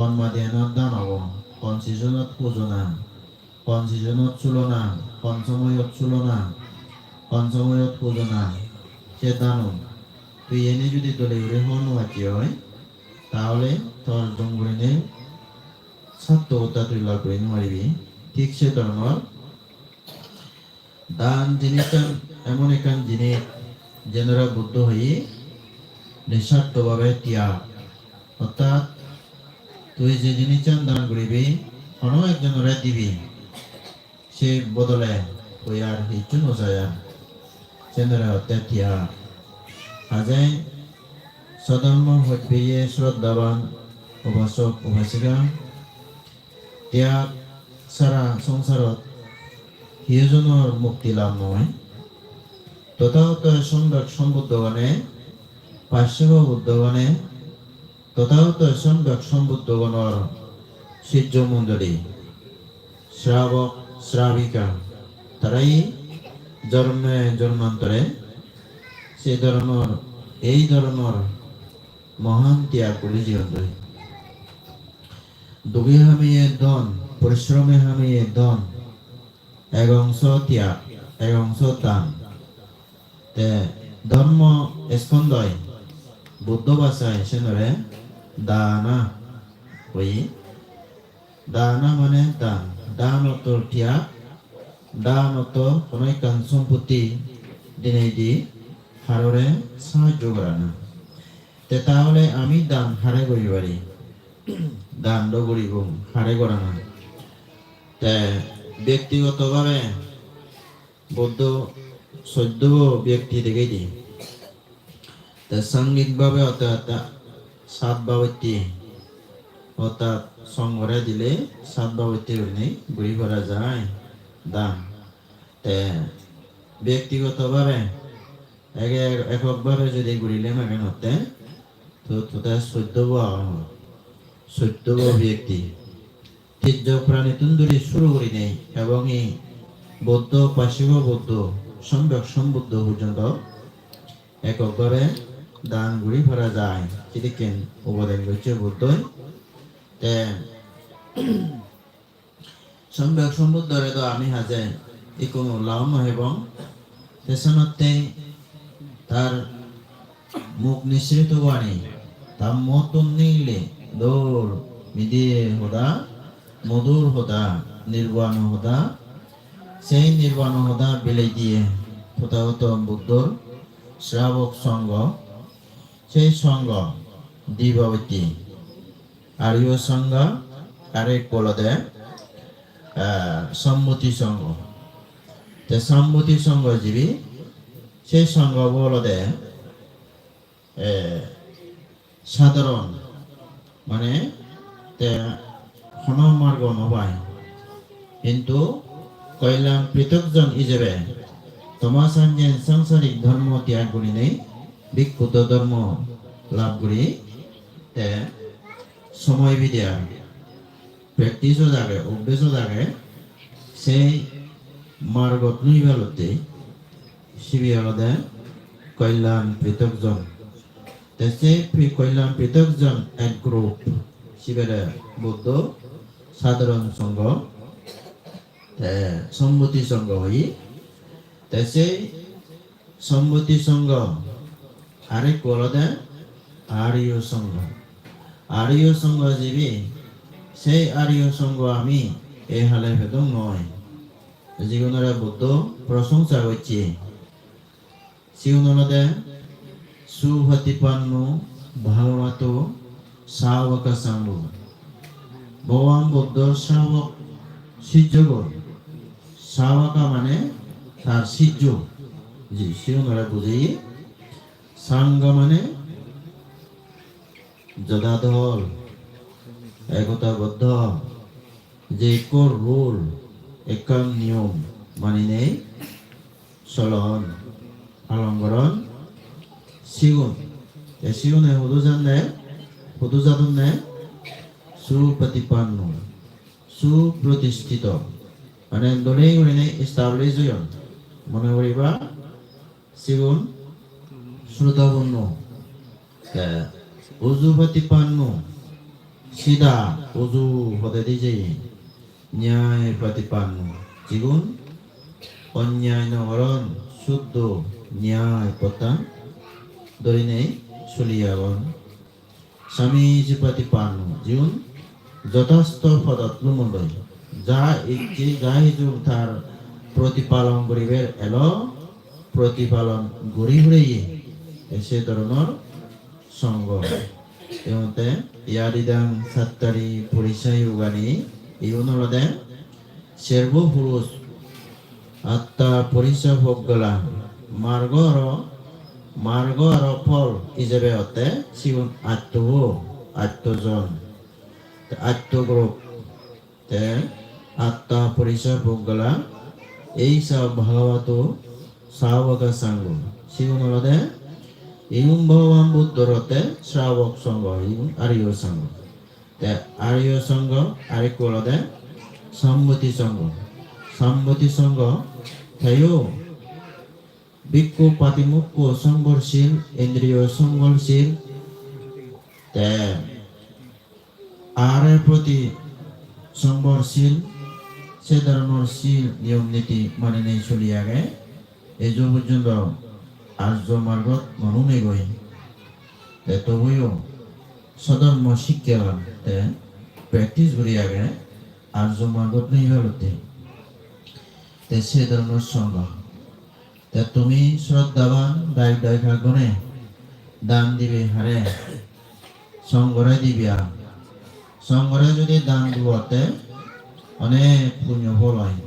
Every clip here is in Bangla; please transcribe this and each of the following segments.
건마디에는 단하고 건시즌은 꾸준함 건시즌은 출로남 건성의 출로남 건성의 꾸준함 제단음 তুই এনে যদি তোলে উড়ে হনু আছি হয় তাহলে তোর জঙ্গলিনে ছাত্রতা তুই লাভ করে মারিবি ঠিক সে ধরনের দান জিনিসটা এমন একখান জিনিস যেনরা বুদ্ধ হয়ে নিঃস্বার্থভাবে ত্যাগ অর্থাৎ তুই যে জিনিসটা দান করিবি অন্য একজনের দিবি সে বদলে তুই আর কিছু নজায়া যেনরা অর্থাৎ ত্যাগ আজে সধর্ম হইয়ে শ্রদ্ধাবান উপাসক উপাসিকা ত্যাগ সারা সংসারত সিজনৰ মুক্তি লাভ নহয় তথাগত সম্যক সম্বুদ্ধগণে পার্শ্বব বুদ্ধগণে তথাগত সম্যক সম্বুদ্ধগণৰ শিষ্য মণ্ডলী শ্রাবক শ্রাবিকা তারাই জন্মে জন্মান্তরে সেই ধরনের এই ধরনের মহান ত্যাগ করে জীবন ধরে দুঃখে হামিয়ে ধন পরিশ্রমে হামিয়ে ধন এক অংশ ত্যাগ এক অংশ দান তে ধর্ম স্কন্দয় বুদ্ধ ভাষায় সেনরে দানা ওই দানা মানে দান দান অত ত্যাগ দান অত কোনো একখান সম্পত্তি দিনে দি হাররে সাহায্য করা না তে তাহলে আমি দান হারে করি পারি দান করিব হারে করা না তে ব্যক্তিগতভাবে বৌদ্ধ সদ্য ব্যক্তি দেখে দিই তা সাংঘিকভাবে অর্থাৎ সাত বাবতী অর্থাৎ সংঘরে দিলে সাত বাবতী ঘুরি করা যায় দান তে ব্যক্তিগতভাবে এককভাবে যদি ঘুরিলে মানে হতে তো তোদের সত্য ব্যক্তি তীর্য প্রাণী তুন্দুরি শুরু করি নেই এবং এই বৌদ্ধ পার্শ্ব বৌদ্ধ সম্যক সম্বুদ্ধ পর্যন্ত এককভাবে দান ঘুরি ভরা যায় যদি কেন উপদেশ করছে বুদ্ধ সম্যক সম্বুদ্ধরে তো আমি হাজে ই কোনো লাভ নয় এবং পেছনতে তার মুখ নিঃসৃত বাণী তার মতন নিলে দৌড় মিদিয়ে হোদা মধুর হোদা নির্বাণ হোদা সেই নির্বাণ হোদা বেলে দিয়ে তথাগত বুদ্ধর শ্রাবক সঙ্গ সেই সঙ্গ দিবাবতী আর্য সঙ্গ আরেক বলদে সম্মতি সঙ্গ তে সম্মতি সঙ্গ জীবী সেই সঙ্গ বলদে সাধারণ মানে মার্গ নবাই কিন্তু কল্যাণ পৃথকজন হিসেবে তোমার সাংসারিক ধর্ম ত্যাগ করি নেই বিক্ষুব্ধ ধর্ম লাভ করি সময় বিদ্যা প্র্যাকটিসও থাকে অভ্যেসও থাকে সেই মার্গত নইবালতে শিবিয়ালদে কল্যাণ পৃথকজন সেই কল্যাণ পৃথকজন এক গ্রুপ শিবের বৌদ্ধ সাধারণ সংঘ সম্মতি সংঘ হই সেই সম্মতি সংঘ আরেক বলদে আর্য সংঘ আর্য সংঘ জীবী সেই আর্য সংঘ আমি এই হালে ভেদং নয় জীবনের বুদ্ধ প্রশংসা করছি জীবনদে সুভতিপান্ন ভাগবত শাবক সঙ্গ ভগবান বুদ্ধ শাবক শিষ্যগণ শাবকা মানে তার শিষ্য জি শিবনরা বুঝি সাঙ্গ মানে যদাদল একতাবদ্ধ যে এক রুল এক নিয়ম মানি নেই চলন আলঙ্করণ সিগুন সিগুনে হুদুজাদনে সুপ্রতিপন্ন সুপ্রতিষ্ঠিত মানে দলেই উড়িনে এস্টাবলিশ হইন মনে করিবা সিগুন শ্রুতপূর্ণ উজুপ্রতিপন্ন সিধা উজু হতে দিছে ন্যায় প্রতিপন্ন জীবন অন্যায় নগরণ শুদ্ধ ন্যায় পতা দরিনে চলিয়াবন স্বামীজি প্রতিপন্ন জীবন যথাস্থ পদত লুমলই যা ইচ্ছি যা হিজুক তার প্রতিপালন করিবের এলো প্রতিপালন গরিবরেই এসে ধরনের সঙ্গ এমতে ইয়ারিদাং সাত্তারি পরিচয় উগানি ইউনলদে সের্ব পুরুষ আত্মা পরিচয় ভোগলা মার্গ আর ফল হিসেবে হতে সিগুন আত্মজন আত্মগ্রুপ তে আত্মা পরিচয় ভোগলা এই সব ভাগবত শ্রাবক সঙ্গ সিগুন হলদে ইউম ভগবান বুদ্ধরতে শ্রাবক সঙ্গ ইউম আর্য সঙ্গ তে আর্য সঙ্গ আরেক হলদে সম্মতি সঙ্গ তাইও ভিক্ষু পাতিমুখ্য সংবরশীল ইন্দ্রিয় সংবরশীল তে আরের প্রতি সংবরশীল সে ধরনের শীল নিয়ম নীতি মানে নেই চলিয়া গে এই যে পর্যন্ত আর্য মার্গত মনুনে গই তে তবুও সধর্ম শিক্ষা তে প্র্যাকটিস করিয়া গে আর্য মার্গত নেই হলতে তে সে ধরনের সঙ্গ তে তুমি শ্রদ্ধাবান দায়িত্ব গণে দান দিবে হারে সঙ্গরে দিবিয়া সঙ্গরে যদি দান দিবতে অনেক পুণ্য ফল হয়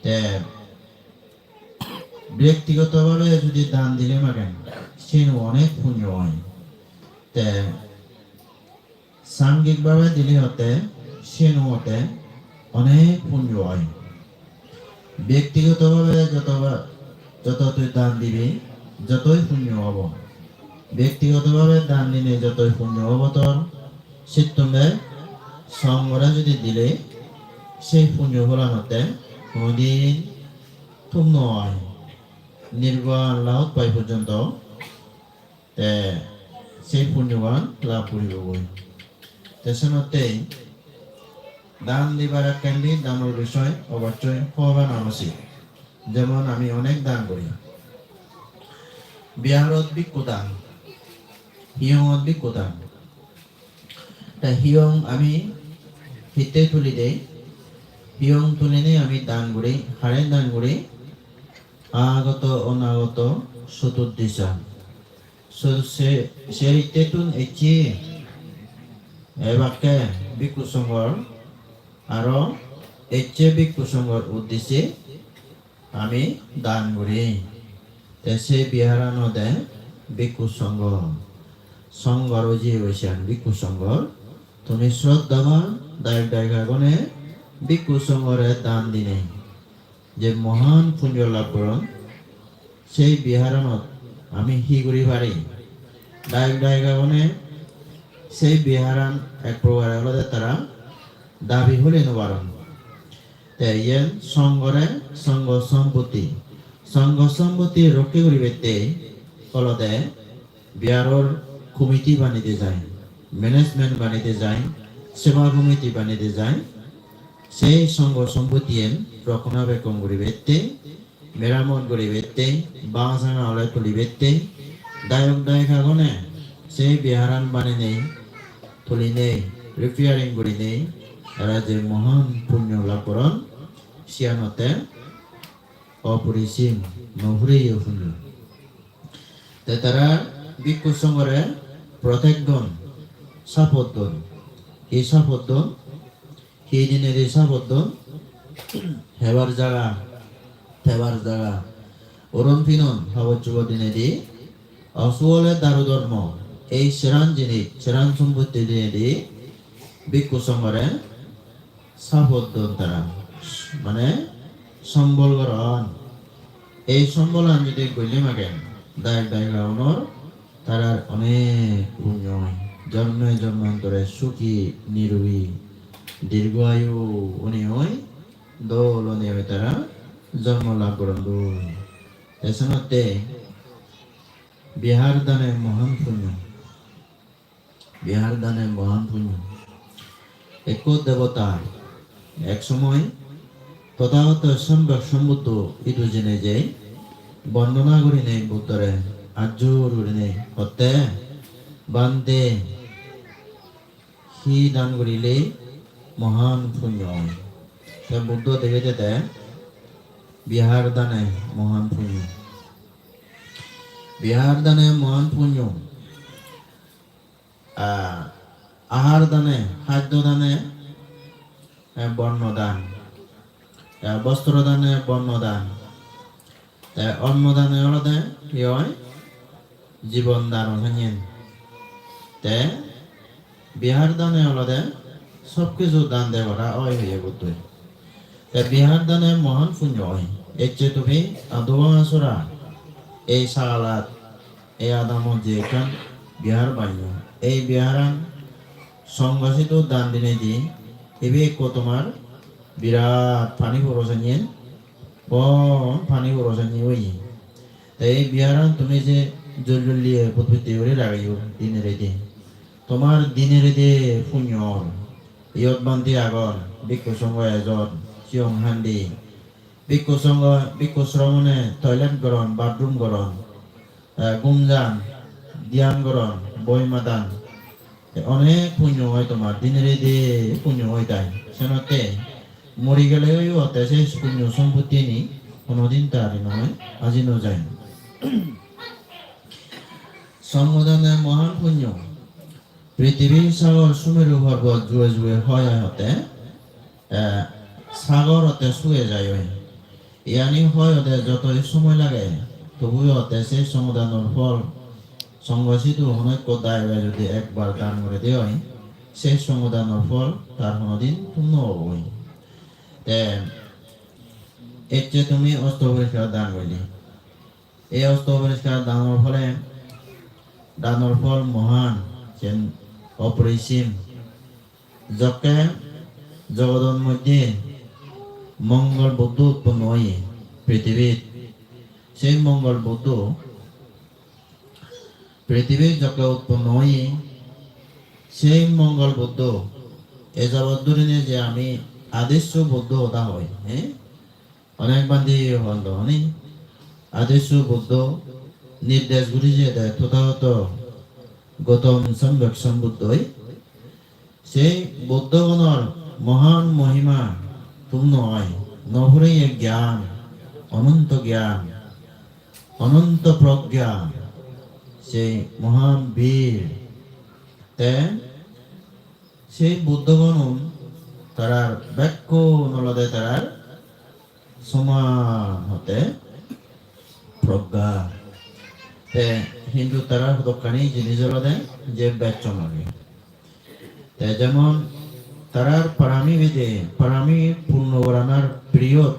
তে ব্যক্তিগতভাবে যদি দান দিলে মাগেন সেন অনেক পুণ্য হয় তে সাংঘিকভাবে দিলে হতে সেন হতে অনেক পুণ্য হয় ব্যক্তিগতভাবে যত তুই দান দিবি যতই পুণ্য হব ব্যক্তিগতভাবে দান দিলে যতই পুণ্য হব তোর শীতমে সঙ্গরা যদি দিলে সেই পুণ্য ফলানোতে কোনদিন তুম নয় নির্বাণ লাভ পাই পর্যন্ত সেই পুণ্যবান লাভ করিব তেসনতে দান দিবার কেন্দ্রে দানের বিষয় অবশ্যই হওয়া আবশ্যক যেমন আমি অনেক দান করি বিহারত ভিক্ষু দান হিয়ঙত ভিক্ষু দান তা হিয়ং আমি হিতে তুলি দেই হিয়ং তুলে নিয়ে আমি দান করি হারে দান করি আগত অনাগত চতুর্দিশা সেই তেতুন এচি এবাকে ভিক্ষু সংঘর আরো এচে ভিক্ষু সংঘর উদ্দেশ্যে আমি দান করি সেই বিহারানো দে ভিক্ষু সংঘর যে হয়েছেন ভিক্ষু সংঘর তুমি শ্রদ্ধাবান দায়গণে ভিক্ষু সংঘরে দান দিনে যে মহান পুণ্য লাভ করন সেই বিহারানত আমি হি করি পারি দায়গণে সেই বিহারান এক প্রকার হলে তারা দাবি হলে নবারণ ইয়েন সংঘরে সংঘ সম্পত্তি রক্ষা করিবে ফলতে বিহারর কমিটি বানিতে যায় ম্যানেজমেন্ট বানিতে যায় সেবা কমিটি বানিতে যায় সেই সংঘ সম্পত্তি রক্ষণাবেক্ষণ করিবে মেরামত করিবে বাঁ সাঙা হলে তুলিবে দায়িকাগণে সেই বিহারান বানি নেই তুলি নেই রিপেয়ারিং করি নেই এরা যে মহান পুণ্য লাভ করেন সিয়ানতে অপরিসীম নভরেই পুণ্য তারা ভিক্ষু সংঘরে প্রত্যেকজন সাপোদ্দন এই সাপোদ্দন সেই দিনের এই সাপোদ্দন হেবার জায়গা অরণ ফিনন হাবচুব দিনে দি অসুলে দারু ধর্ম এই সেরান সম্পত্তি দিনে দি ভিক্ষু সংঘরে সাপোদ্দন তারা মানে সম্বল গ্রহণ এই সম্বল আমি যদি গলি মাগেন দায়গাউনর তারা অনেক পুণ্য হয় জন্মান্তরে সুখী নিরোগী দীর্ঘায়ু উনি হয় দোল উনি হয় তারা জন্ম লাভ করেন এসনতে বিহার দানে মহান পুণ্য একো দেবতা এক সময় তথাগত সম্যক সম্বুদ্ধ ইদু জেনে যে বর্ণনা করি নেই বুদ্ধরে আজুর করি নেই হতে বান্দে সি দান করিলে মহান পুণ্য হয় বুদ্ধ দেখে যেতে বিহার দানে মহান পুণ্য বিহার দানে মহান পুণ্য আহার দানে খাদ্য দানে বর্ণদান বস্ত্র দানে বর্ণদান অন্নদানে হলদে কি হয় জীবন দান হইন তে বিহার দানে হলদে সবকিছু দান দেওয়া হয় হইয়া বুদ্ধ বিহার দানে মহান পুণ্য হয় এর চেয়ে তুমি আদোয়া আসরা এই সালাত এই আদামত যে একখান বিহার বাইন এই বিহারান সংঘাসিত দান দিনে দি এবে কো তোমার বিরাট পানি পরসানিয়ে পানি পরসানি ওই এই বিহারান তুমি যে জললিয়ে পদ্ধতি করে লাগাইও দিনের এদে তোমার দিনের এদে পুণ্যর ইয়ত বান্তি আগর বিক্ষ সংঘ এজন চিয়ং হান্দি বিক্ষ সংঘ বিক্ষ শ্রমণে টয়লেট গরণ বাথরুম গরণ গুমজান ধ্যান গরণ বইমাদান অনেক পুণ্য হয় তোমার দিনের এদে পুণ্য হয় তাই সেনতে মরি গেলেও হতে সেই পুণ্য সম্পত্তি নি কোনোদিন তারি নয় আজি ন যায় সম্বোধনে মহান পুণ্য পৃথিবীর সাগর সুমেরু পর্বত জুড়ে জুড়ে হয় হতে সাগর হতে শুয়ে যায় ইয়ানি হয় হতে যতই সময় লাগে তবুও হতে সেই সমাধানের ফল সংঘর্ষিত অনেক দায় যদি একবার দান করে দেয় সেই সমাধানের ফল তার কোনোদিন পূর্ণ হবই এর চেয়ে তুমি অস্ত্র পরিষ্কার দান করলি এই অস্ত্র পরিষ্কার দানোর ফল মহান অপরিসীম যকে জগতের মধ্যে মঙ্গল বুদ্ধ উৎপন্ন হয় পৃথিবীর সেই মঙ্গল বুদ্ধ পৃথিবীর যকে উৎপন্ন হয় সেই মঙ্গল বুদ্ধ এ যাবৎ ধরে যে আমি আদর্শ বুদ্ধ হতা হয় হ্যাঁ অনেক বান্ধি বন্ধ হনি আদর্শ বুদ্ধ নির্দেশ গুলি যে দেয় তথাগত গৌতম সম্যক সম্বুদ্ধ সেই বুদ্ধগণর মহান মহিমা পূর্ণ হয় নহরে জ্ঞান অনন্ত প্রজ্ঞা সেই মহান বীর সেই বুদ্ধগণ তারার বাক্য নলদে তারার সমান হতে প্রজ্ঞা হিন্দু তারা দোকানি জিনিস হলদে যে ব্যাচ লাগে যেমন তারার পারামি পূর্ণ করানোর পিরিয়ড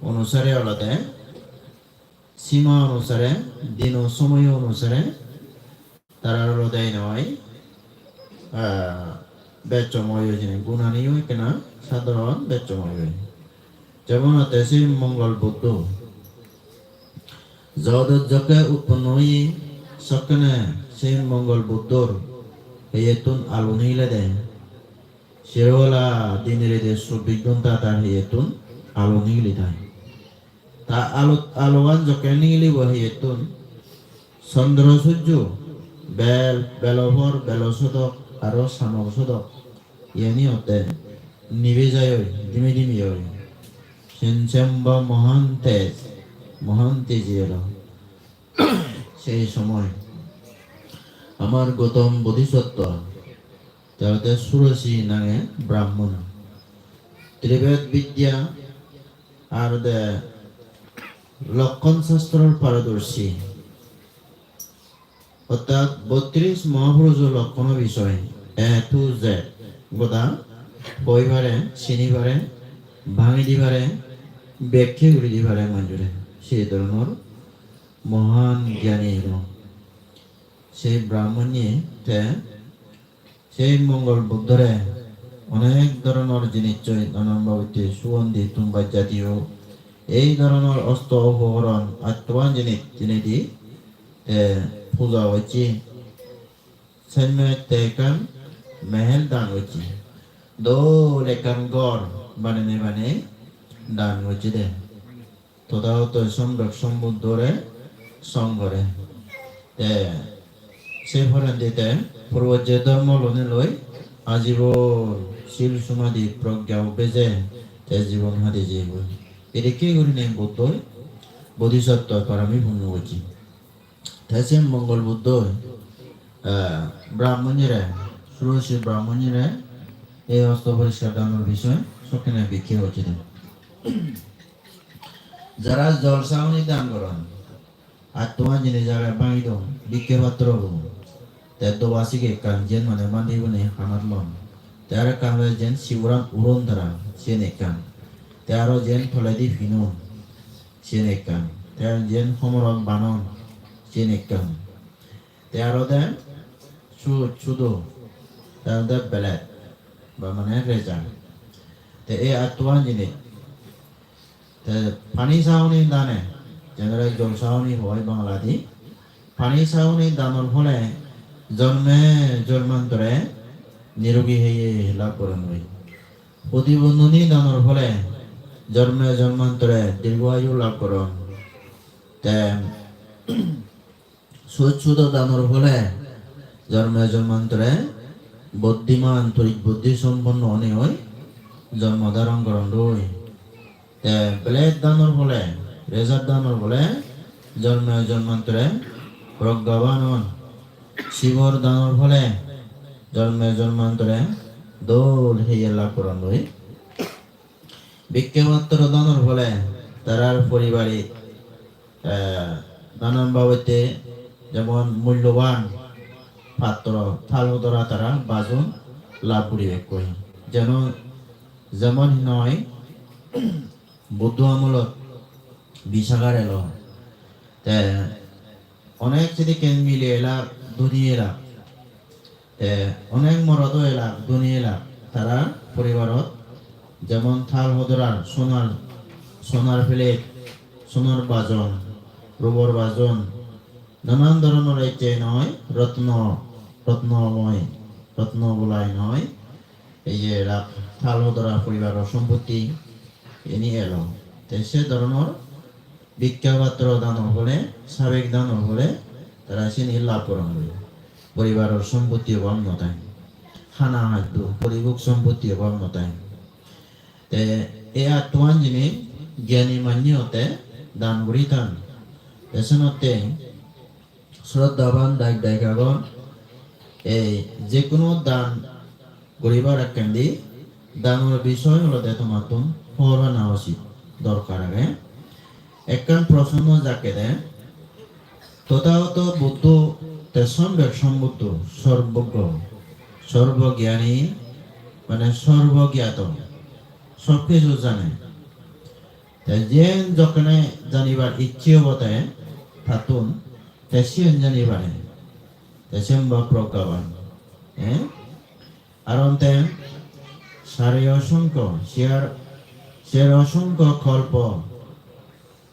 অনুসারে হলদে সীমা অনুসারে দিন ও সময় অনুসারে তারা হলদে নয় বেচময় জিনিস গুণানি হয় কেনা সাধারণ বেচময় হয় যেমন তেসি মঙ্গল বুদ্ধ যকে উৎপন্ন হই সকেনে সেই মঙ্গল বুদ্ধর হেতুন আলো নিলে দেয় সেওলা দিনের দে 24 ঘন্টা তার হেতুন আলো নিলি দেয় তা আলোয়ান যকে নিলিব হেতুন চন্দ্র সূর্য বেলভর বেলসদক আরো সানক সদক ইয়ানি হতে নিবে যায় ধিমে ধিমে হয় সেনসেম্বা মহান তেজের সেই সময় আমার গৌতম বোধিসত্ত্ব তাহলে সুরসী নাঙে ব্রাহ্মণ ত্রিবেদ বিদ্যা আর লক্ষণ শাস্ত্রের পারদর্শী অর্থাৎ 32 মহাপুরুষ লক্ষণ বিষয় A to Z গোদা পইবারে চিনিবারে ভাঙি দিবারে ব্যাখ্যা করে দিবারে মঞ্জুরে সেই ধরনের মহান জ্ঞানী সেই ব্রাহ্মণী সেই মঙ্গল বুদ্ধরে অনেক ধরনের জিনিস চৈতন্যতে সুগন্ধি তুম্বা জাতীয় এই ধরনের অস্ত্র উপকরণ আত্মবান জিনিস পূজা হচ্ছে সৈন্যতে মেহেল দান হচ্ছে dol ekan gor bane dan ngojide todao to sombrak sombudore songore te সেই ফলে দিতে পূর্ব যে ধর্ম লোনে লই আজীবন শিল সমাধি প্রজ্ঞা বেজে তে জীবন হাতে জীব এদিকে করি নেই বুদ্ধ বোধিসত্ত্ব পারামি ভূমি হচ্ছি 대신 몽골 부도 ব্রাহ্মণীরা সুরসী ব্রাহ্মণীরা এই অস্ত্র পরিষ্কার দানোর বিষয় সক্ষণে বিক্ষে হচ্ছে যারা জলসাউনি দান করেন আর তোমার জিনিস জায়গায় বাঙি দম বিক্ষে পাত্র তেদ্দবাসীকে কান যেন মানে মান্দি বনে হানাত লন তারা কামলে যেন শিবরাম উড়ন ধারা সেন একান তারও যেন ফলাইদি ফিনুন সেন একান তার যেন সমরক বানন Sinikam. Tiaro dan sudo. Tiaro dan belat. Bagaimana kerja? Te atuan ini. Te pani sauni dane. Jangan jol sauni hoai Bangladi. Pani sauni danol hole. Jolman tore. Nirogi heye laporan hoi. Pudi bununi danol hole. Jolman tore. Dirwayu laporan. Te সুচ্ছুত দানোর ফলে জন্মান্তরে বুদ্ধিমান তরিক বুদ্ধি সম্পন্ন অনে হয় জন্মধারণ করণ রই ব্লেড দানোর ফলে রেজার দানোর ফলে জন্মান্তরে প্রজ্ঞাবান হন শিবর দানোর ফলে জন্মান্তরে দোল হইয়া লাভ করণ রই বিজ্ঞামাত্র দানোর ফলে তারার পরিবারে নানান বাবতে যেমন মূল্যবান পাত্র থালদরা তারা বাজন লাভ করিবে কই যেন যেমন নয় বুদ্ধ আমলত বিশাখার এলো তে অনেক যদি কেন মিলে এলা দুনিয়ে এলা অনেক মরদ এলা দুনিয়ে এলা তারা পরিবারত যেমন থাল হদরার সোনার প্লেট সোনার বাজন রূপর বাজন নানান ধরনের এই নয় রত্নময় রত্ন বলাই নয় এই যে থাল ধরা পরিবারের সম্পত্তি এনে এলো সে ধরনের ভিক্ষাপাত্র দানর ফলে সাবেক দানর ফলে তারা সে লাভ করেন পরিবারের সম্পত্তি অভাব নতায় খানা হাত পরিভোগ সম্পত্তি অভাব নতায় এ আত্মান যিনি জ্ঞানী মান্য হতে দান করি থান এসনতে শ্রদ্ধাবান দায়িকাগণ এই যে কোনো দান করিবার একখান্দি দানের বিষয় হলো তোমার হওয়া না উচিত দরকার আগে একখান প্রশ্ন যাকে দেয় তথাগত বুদ্ধ সম্যক সম্বুদ্ধ সর্বজ্ঞ সর্বজ্ঞানী মানে সর্বজ্ঞাত সবকিছু জানে যে যখন জানিবার ইচ্ছে বতায় থাতুন তেসিয়ন জানিবারে তেসিয়ন বা প্রজ্ঞাবান আর অন্তে সারে অসংখ্য সের অসংখ্য কল্প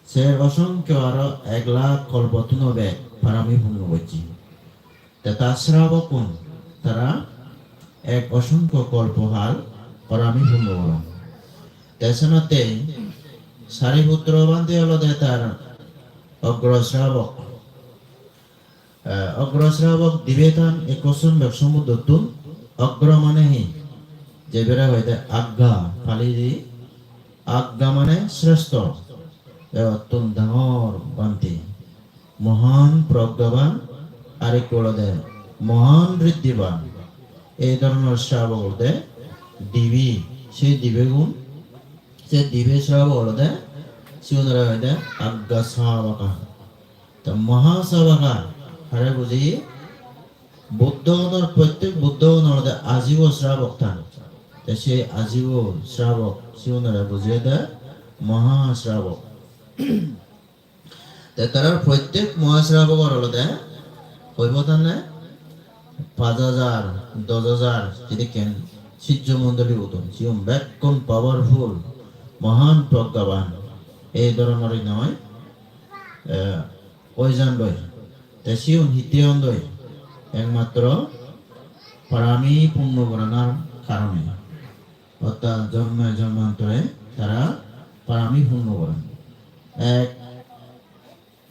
সের অসংখ্য আরো 1,00,000 কল্প তুনবে পারামি ভূমি বলছি তা শ্রাবকুন তারা এক অসংখ্য কল্প হাল পারামি ভূমি বল তেসনতে সারিপুত্র বান্ধে হলো তার অগ্রশ্রাবক দিবেতান একসন সমুদ্রতুন অগ্র মানে হি যে বেড়া হইতে আজ্ঞা ফালি দি আজ্ঞা মানে শ্রেষ্ঠ অত্যন্ত ডাঙর বান্তি মহান প্রজ্ঞাবান আরেক বলদে মহান ঋদ্ধিবান এই ধরনের শ্রাবক বলতে দিবি সেই দিবে গুণ সে দিবে শ্রাবক বলতে শিবনরা হইতে আজ্ঞা শ্রাবকা তা মহাশ্রাবকা হারে বুঝি বুদ্ধগণের প্রত্যেক বুদ্ধগণের আজীব শ্রাবক থান সে আজীব শ্রাবক শিবনরা বুঝিয়ে দেয় মহাশ্রাবক তারা প্রত্যেক মহাশ্রাবকর হলতে হইব তানে 5,000 10,000 যদি কেন সিদ্ধ মন্ডলী উত্তম শিবম ব্যাকম পাওয়ারফুল মহান প্রজ্ঞাবান এই ধরনের নয় ওইজান লই শিবন হিতেয়ন লই একমাত্র পারামি পূর্ণ করানোর কারণে অর্থাৎ জন্মে জন্মান্তরে তারা পারামি পূর্ণ করেন। এক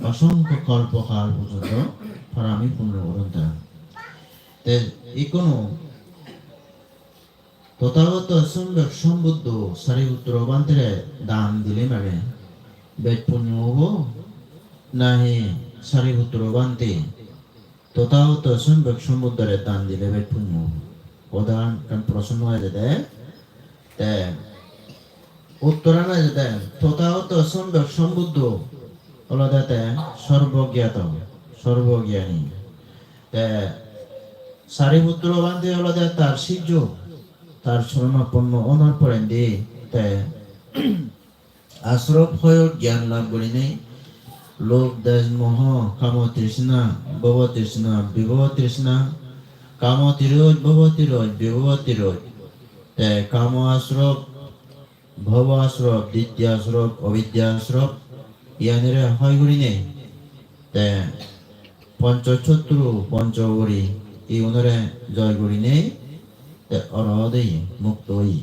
অসংখ্য কল্পকাল পর্যন্ত পারামি পূর্ণ করেন তারা। কোনো তথাগত সম্যক সম্বুদ্ধ সারিপুত্র বান্তিরে দান দিলে মাগে বেদ পুণ্য হব নাহি সারিপুত্র বান্তি তথাগত সম্যক সম্বুদ্ধরে দান দিলে বেদ পুণ্য উদাহরণ কারণ প্রশ্ন হয়ে যেতে উত্তরানা যেতে তথাগত সম্যক সম্বুদ্ধ হলো যাতে সর্বজ্ঞাত সর্বজ্ঞানী সারিপুত্র বান্তি হলো তার শিষ্য তার শরণাপন্ন অনার পরেন দিয়ে আশ্রব হয়ে জ্ঞান লাভ করি নেই লোক দেশ মোহ কাম তৃষ্ণা ভব তৃষ্ণা বিভব তৃষ্ণা কাম তিরোজ ভব তিরোজ বিভব তিরোজ কাম আশ্রব ভব আশ্রব দ্বিতীয় আশ্রব অবিদ্যা আশ্রব ইয়ানিরে হয় করি নেই পঞ্চশত্রু পঞ্চগরি এই ওনারে জয় করি নেই অরহদেই মুক্ত হই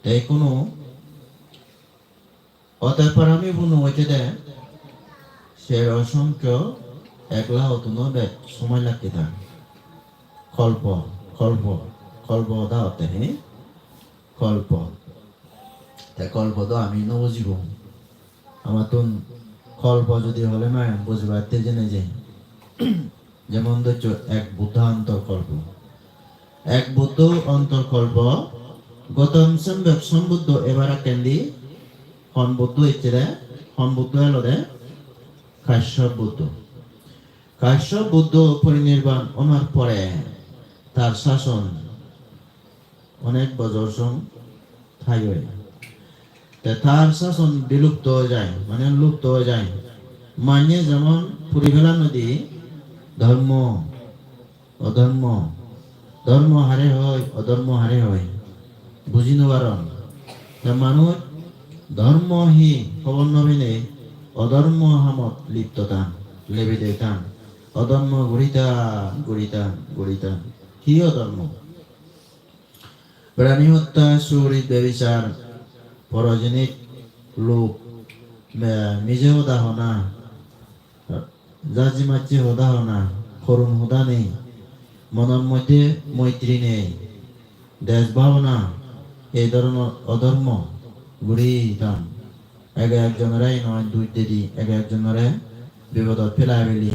তাই কোনো অতএব পারামি পূর্ণ হইতে দেয় সে অসংখ্য একলা হতো নবে সময় লাগতে থাকে কল্প কল্প কল্প দা হতে হে কল্প তাই কল্প তো আমি নবুঝিব আমার তো কল্প যদি হলে না বুঝবার জেনে যাই যেমন ধরছো এক বুদ্ধান্তর কল্প এক বুদ্ধ অন্তর্কল্প গৌতম সম্যক সম্বুদ্ধ এবার কেন্দি হন বুদ্ধ ইচ্ছে হন বুদ্ধ এলো দে কাশ্যপ বুদ্ধ কাশ্যপ বুদ্ধ পরিনির্বাণ ওনার পরে তার শাসন অনেক বছর ঠাই হয় তার শাসন বিলুপ্ত হয়ে যায় মানে লুপ্ত হয়ে যায় মানে যেমন পুরীবেলা নদী ধর্ম অধর্ম ধর্ম হারে হয় অধর্ম হারে হয় বুঝি নবারণ মানুষ ধর্মহি খবর নবিনে অধর্ম হামত লিপ্ত টান লেবে দে টান অধর্ম গড়িতান গড়িতান গড়িতান কি অধর্ম প্রাণী হত্যা সুরি ব্যবিচার পরজনিক লোক নিজে হদা হনা জাজি মাঝে হদা হনা করুণ হদা নেই মনের মধ্যে মৈত্রী নেই দেশ ভাবনা এই ধরনের অধর্ম গুড়ি দাম এক একজনেরাই নয় দুই দিদি এক একজনেরে বিপদত ফেলাই ফেলি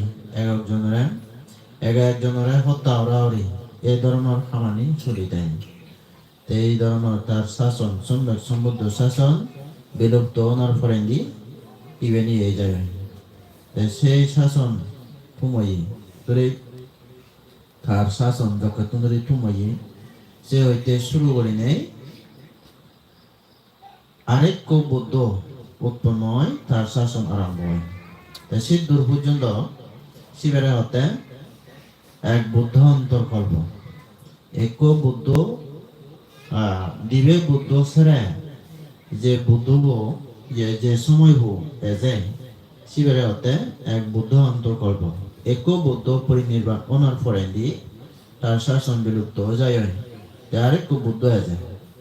এক একজনেরে হত্যা ওরাওরি এই ধরনের খামানি চলি দেয় এই ধরনের তার শাসন সম্যক সমৃদ্ধ শাসন বিলুপ্ত ওনার ফরেন্দি ইভেনি এই যায় সেই শাসন ফুময়ী তোরে তার শাসন যখন তুমি ফুময়ী সে হইতে শুরু করি নেই আরেক বুদ্ধ উৎপন্ন হয় তার শাসন আরম্ভ হয় সিদ্ধুর পর্যন্ত শিবের হতে এক বুদ্ধ অন্তর্কল্প এক বুদ্ধ দিবে বুদ্ধ ছেড়ে যে বুদ্ধ যে সময় এজে শিবের হতে এক বুদ্ধ অন্তর্কল্প এক বুদ্ধ পরিনির্বাণ ওনার ফরেন্দি তার শাসন বিলুপ্ত হয়ে যায় আরেক বুদ্ধ আছে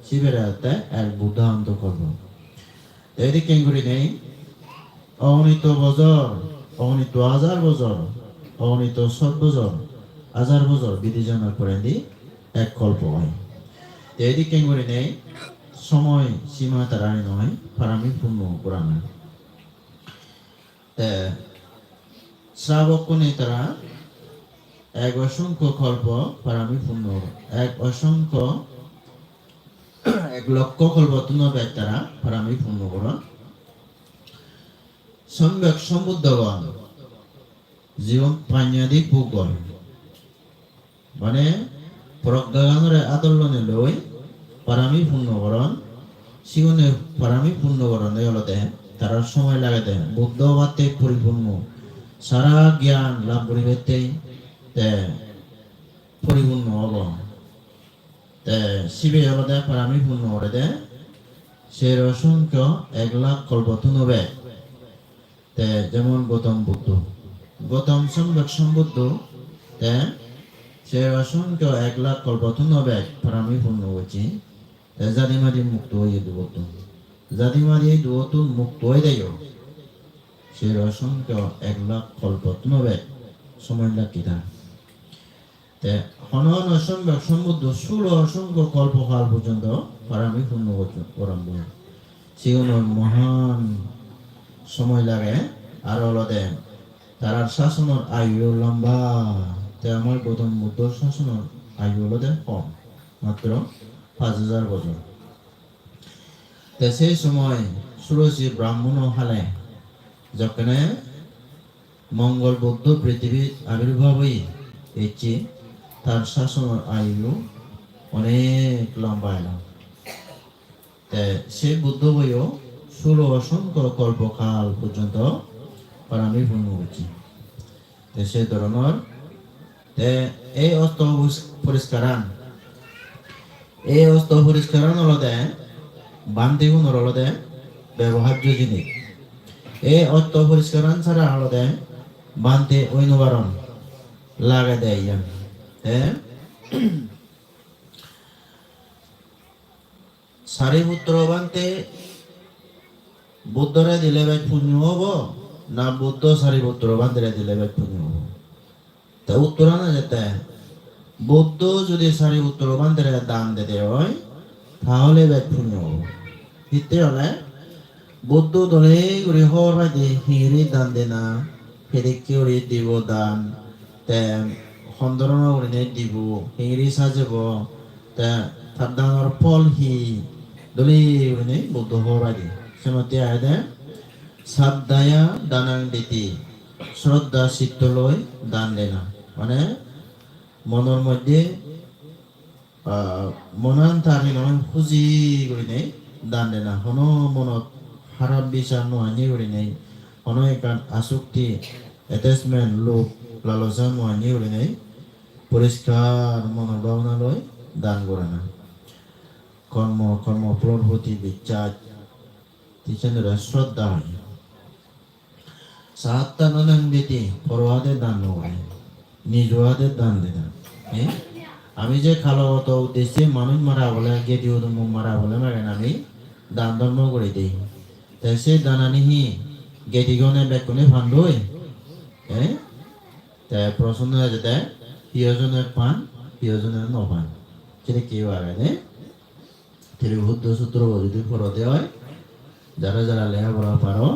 শিবের হাতে এক বুদ্ধ অন্তর্কল্প এদিকে করি নেই অগণিত বছর অগণিত হাজার বছর অগণিত 100 বছর হাজার বছর বিধি জানার পরেন্দি এক কল্প হয় এদিকে করি নেই সময় সীমা তারা নয় ফারামি পূর্ণ পুরানো শ্রাবক নেই তারা এক অসংখ্য কল্প ফারামি পূর্ণ এক অসংখ্য 1 লক্ষ কল্পতন ব্যক্তারা ফারামি পূর্ণ করন সম্যক সমুদ্রগণ জীবন পাঞ্জাদি ভূগল মানে প্রজ্ঞাগণের আদর্শনে লই পারামি পূর্ণকরণ সিগনে পারামি পূর্ণকরণ এগুলোতে তারা সময় লাগাতে বুদ্ধবাদে পরিপূর্ণ সারা জ্ঞান লাভ করিবেতে পরিপূর্ণ হব শিবে হলদে পারামি পূর্ণ করে দে সে অসংখ্য 1 লাখ কল্পতন হবে যেমন গৌতম বুদ্ধ গৌতম সম্যক সম্বুদ্ধ সে অসংখ্য 1 লাখ কল্পতন হবে পারামি পূর্ণ হয়েছে জাতিমারি মুক্ত হয়ে দুবত জাতিমারি দুবত মুক্ত হয়ে দেয় সে অসংখ্য 1,00,000 কল্পতনবে সময় লাগিতা হনন অসংখ্য সমুদ্র 16 অসংখ্য কল্পকাল পর্যন্ত পারামি পূর্ণ করাম সেগুলো মহান সময় লাগে আর অলদে তার শাসনের আয়ু লম্বা আমার গৌতম বুদ্ধ শাসনের আয়ু অলদে কম মাত্র 5,000 বছর সেই সময় সুরসী ব্রাহ্মণ হালে যখন মঙ্গল বৌদ্ধ পৃথিবীর আবির্ভাব হয়েছে তার শাসনের আয়ু অনেক লম্বা এলাম সে বুদ্ধ বইও 16 অসংখ্য কল্পকাল পর্যন্ত পারামি পূর্ণ হচ্ছে সে ধরনের এই অস্ত পরিষ্কারান হলদে বান্তি গুণর হলদে ব্যবহার্য জিনিস এই অস্ত পরিষ্কারান ছাড়া হলদে বান্তি ঐনবারণ লাগা দেয় সারিপুত্র বান্তে বুদ্ধরে দিলে বেশ পুণ্য হব না বুদ্ধ সারিপুত্র বান্ধে দিলে বেশ পুণ্য হব তা উত্তর না যেতে বুদ্ধ যদি সারিপুত্র বান্ধে দান দিতে হয় তাহলে বেশ পুণ্য হব হিতে হলে বুদ্ধ দলে করে হওয়ার বাদে হিঁড়ি দান দে না ফেরিকে উড়ি দিব দান তে সন্দরণ উড়িনে দিব হিঁড়ি সাজব তে তার দানের ফল হি দলে উড়িনে বুদ্ধ হওয়ার বাদে সেমতে আয়দে সাবদায়া দানাং দিতি শ্রদ্ধা চিত্তলৈ দান দেনা মানে মনের মধ্যে মনান তারি নয় খুঁজি করে নেই দান দেনা হন মনত খারাপ বিচার নোহানি করে নেই হন একান আসক্তি অ্যাটাচমেন্ট লোভ লালসা নোহানি করে নেই পরিষ্কার মনের ভাবনালৈ দান করে না কর্ম প্রভৃতি বিচার তিচেন্দ্রা শ্রদ্ধা হয় সাতটা নানান বেটি পরোয়াদের দান নয় নিজ হাতের দান দেনা আমি যে খালগত উদ্দেশ্যে মানুষ মারা বলে গেটি মারা বলে মারেন আমি দান ধর্ম করে দিই তাই সেই দানানিহি গেটিগণে বেকনে ফান্ডই তাই প্রশ্ন যেতে প্রিয়জনের পান প্রিয়জনের নপান সেটা কেউ আগে তিনি বুদ্ধ সূত্র যদি পড়তে হয় যারা যারা লেখাপড়া পারো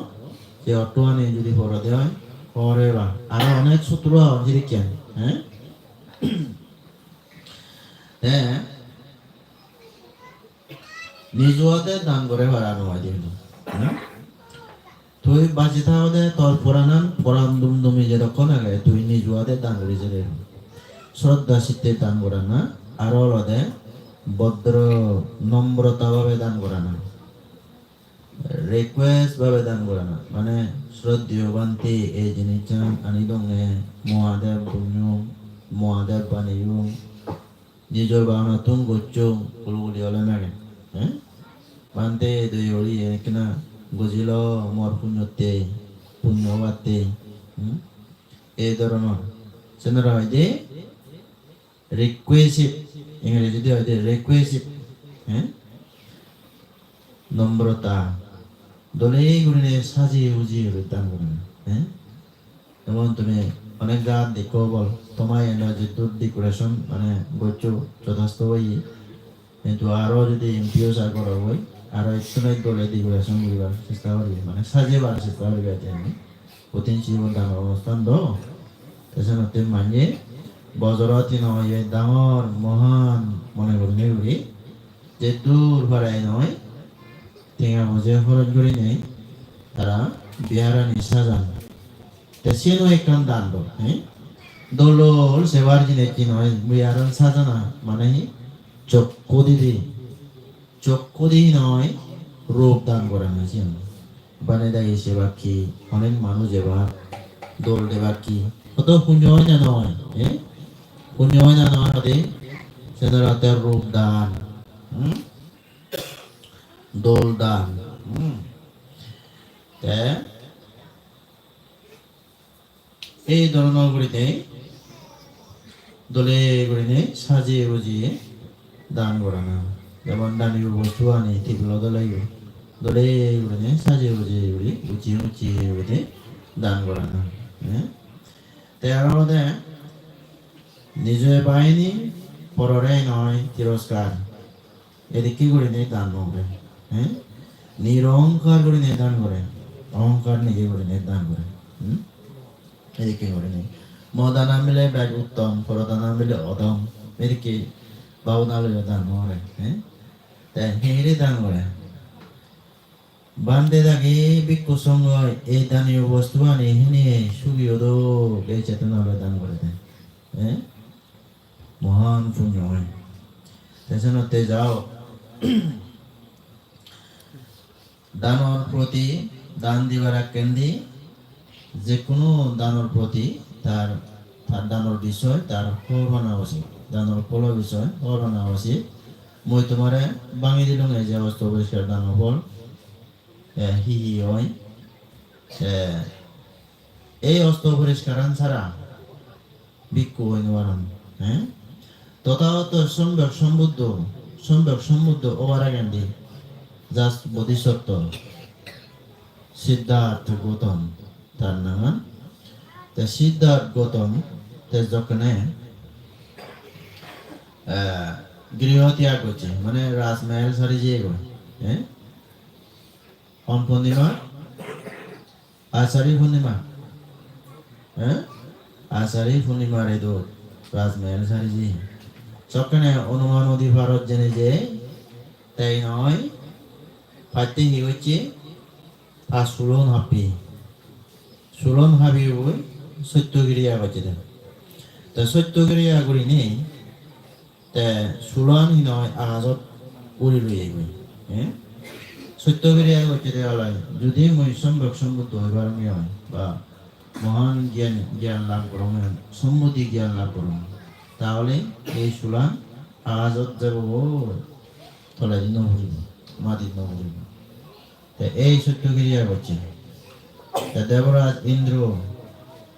সে অটো আনে যদি পড়তে হয় পরে বা আরো অনেক সূত্র যদি কেন নিজ হাতে দান করে বাড়ানো হয় কিন্তু তুই বাঁচি থাকতে তোর পরাণ দুমদুমি যেরকম আগে তুই নিজ হাতে দান করেছে শ্রদ্ধা চিত্তে দান করে না আরো অলদে ভদ্র নম্রতা ভাবে দান করে না রিকোয়েস্ট ভাবে দান করে না মানে শ্রদ্ধেয় বান্তি এই জিনিস আনি দঙে মহাদেব পুণ্য মহাদেব বানিও নিজের ভাবনা তুম করছো কুলগুলি হলে মেঘে বান্তে দুই হলি কিনা বুঝিল মোর পুণ্যতে পুণ্য বাতে এই ধরনের সেনারা হয় যে রিকোয়েস্ট ইংরেজিতে হয় যে রিকোয়েস্ট নম্রতা দলে গুণে সাজিয়ে বুঝিয়ে দান করেন যেমন তুমি অনেক গান দেখো বল তোমায় যে দূর ডেকোরেশন মানে গচ্ছ যথেষ্ট হই কিন্তু আরো যদি এমপিও চা করা হয় আরো একটু দলে ডেকোরেশন করিবার চেষ্টা করবে মানে সাজিয়েবার চেষ্টা করবে আমি প্রতিদিন জীবন ডাঙর অনুষ্ঠান দ তাছাড়া মানে বজরতি নয় ডাঙর মহান মনে করি ঘুরি যে দূর ভাড়ায় নয় টেঙা মজে খরচ করে নেই তারা বিহারানি সাজান সেনো একখান দান দোল সেবার জিনিস কি নয় বিহারান সাজানা মানে চক্ষু দিদি নয় রূপ দান করা হয়েছে বানে দেয় সেবা কি অনেক মানুষ এবার দোল দেবার কি কত পুণ্য হয় না নয় পুণ্য হয় না নয় ওদের সেদের হাতের রূপ দান দোল দান এই ধরনের গুলিতে দলে গুলিতে সাজিয়ে বুঝিয়ে দান করানো যেমন দানীয় বস্তু আনি টেবিল দলাই দলে উড়ে সাজে উজে উড়ি উচিয়ে উচিয়ে উড়ে দান করা না তার মধ্যে নিজে বাহিনী পররে নয় তিরস্কার এদিকে করে নিয়ে দান করবে নিরহংকার করে নিয়ে দান করে অহংকার নিজে করে নিয়ে দান করে এদিকে করে নেই মদানা মিলে ব্যাগ উত্তম পরদানা মিলে অদম এদিকে বাবুনা লইলে দান করে তাই হেঁড়ে দান করে বান্ধে থাকে ভিক্ষু সঙ্গ এই দানীয় বস্তু আনি হেনে সুগিও দো এই চেতনা দান করে দেয় মহান পুণ্য হয় তেজনতে যাও দানর প্রতি দান দিবার কেন্দ্রে যে কোনো দানর প্রতি তার দানর বিষয় তার হরবানা উচিত দানর ফল বিষয় হরবানা উচিত মই তোমারে বাঙি দিলাম এই যে অবস্থা পরিষ্কার দানর ফল হি হয় এই অস্ত্র পরিষ্কার ছাড়া ভিক্ষু হই নিবারণ তথাগত সম্যক সমুদ্ধ ওভারাগান্ধী জাস্ট বোধিসত্ত্ব সিদ্ধার্থ গৌতম তার নাম সিদ্ধার্থ গৌতম যখন গৃহ ত্যাগ করছে মানে রাজমহল সারি যে পূর্ণিমা আষাঢ়ী পূর্ণিমা আষাঢ়ী পূর্ণিমার এদো রাজমহল সারি যে সকানে অনুমান নদী ভারত জেনে যে তাই নয় পাইতে হি হচ্ছে সুলন হাবি ওই সত্যগিরিয়া বাজে দেন তা সত্যগিরিয়া করি নেই তা সুলন হি নয় আকাশত উড়ি লই আইব সত্যগিরিয়া বাজে দেওয়ালাই যদি মই সম্ভব সম্বুদ্ধ হইবার হয় বা মহান জ্ঞান লাভ করম সম্মতি জ্ঞান লাভ করম তাহলে এই সুলান আকাশত যাব তলাই নভরিব মাটিত নভরিব এই সত্যগিরিয়া করছে দেবরাজ ইন্দ্র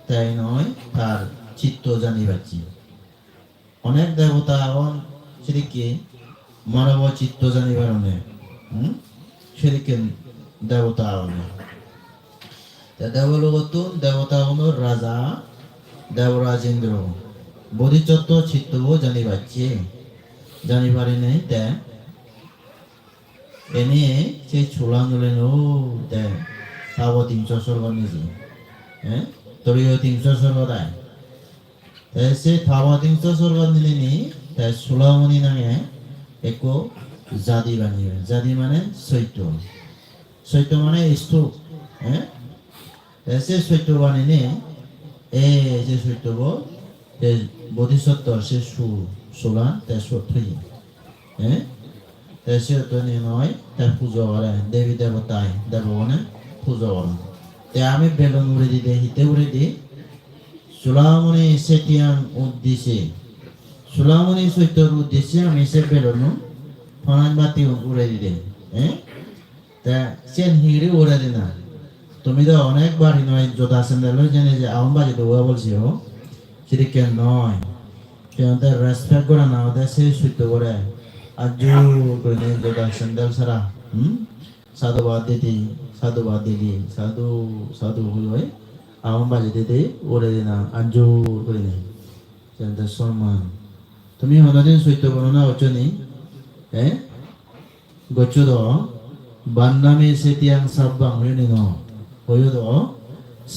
তাই নয় তার চিত্ত জানি পাচ্ছি অনেক দেবতা এবং সেদিকে মানব চিত্ত জানিবার অনেক সেদিকে দেবতা অনেক দেবলোকত দেবতা হল রাজা দেবরাজ ইন্দ্র বোধিচত্ব চিত্তও জানি পাচ্ছে জানি পারি নাই তে এনে সেই ছোলা নলে নো তে তাব 300 স্বর্গ নিজে তরিও 300 স্বর্গ দেয় তাই সে তাব 300 স্বর্গ নিলে নি তাই সোলামণি নামে এক জাতি বানিয়ে জাতি মানে চৈত্য মানে স্তূপ সে চৈত্য বানিয়ে এই যে চৈত্য বোধিসত্ত্ব সে সোলা তাই সত্যি সে তো নয় তার পুজো করে দেবী দেবতায় দেবগণে পুজো করে তাই আমি বেলুন উড়ে দিতে হিতে উড়ে দিই সুলামণি সেটিয়ান উদ্দেশ্যে সুলামণি চৈত্যর উদ্দেশ্যে আমি সে বেলুন ফনান বাতি উড়ে দিতে তা সে হিড়ি উড়ে দি না তুমি তো অনেকবার নয় যোধা স্যান্ডেল জেনে যে আম বাজে তো ওয়া বলছি সেদিকে নয় সেখানে রেসপেক্ট করে না ওদের সে সৈত্য করে আর জোর করে নিয়ে যোধা স্যান্ডেল ছাড়া সাধুবাদ দিদি সাধু হয়ে আম বাজে দিদি ওরে দিনা আর জোর করে নেই সেখানে সম্মান তুমি হনদিন সৈত্য করো না অচনি গচ্ছু দ বান্নামে সেতিয়াং সাব্বাং হইনি ন হইও দ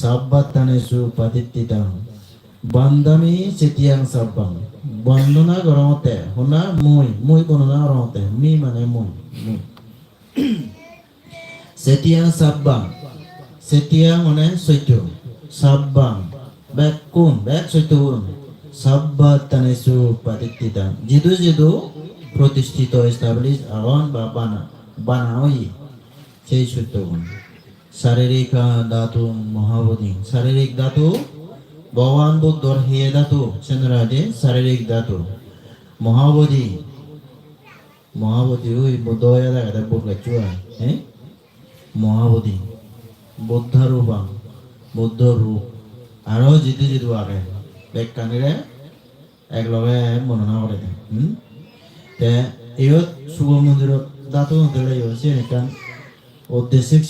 সাব্বাত্তানে সু পাতিত্তিতাং বান্দামি সেতিয়াং সাব্বাং বন্দনা গরমতে হনা মুই বন্দনা গরমতে মি মানে মুই সেতিয়াং সাব্বাং সেতিয়াং মানে সৈত্য সাব্বাং ব্যাক কোন ব্যাক সৈত্য কোন সাব্বাত্তানে সু পাতিত্তিতাং জিদু প্রতিষ্ঠিত এস্টাবলিশ আওয়ান বা বানাওই সেই সত্য গুণ শারীরিক ধাতু মহাবোধি শারীরিক ধাতু ভগবান বুদ্ধর হে ধাতু চন্দ্রাদে শারীরিক ধাতু মহাবোধি ওই বুদ্ধ হয়ে দেখা বুদ্ধ চুয়া মহাবোধি বুদ্ধ রূপ আরো জিতু আগে ব্যাখ্যানীরে একলগে বর্ণনা করে দেয় তে ইয়ত শুভ মন্দিৰত দাঁতো নদলে ইয়ছে এনেকান উদ্দেশ্যিক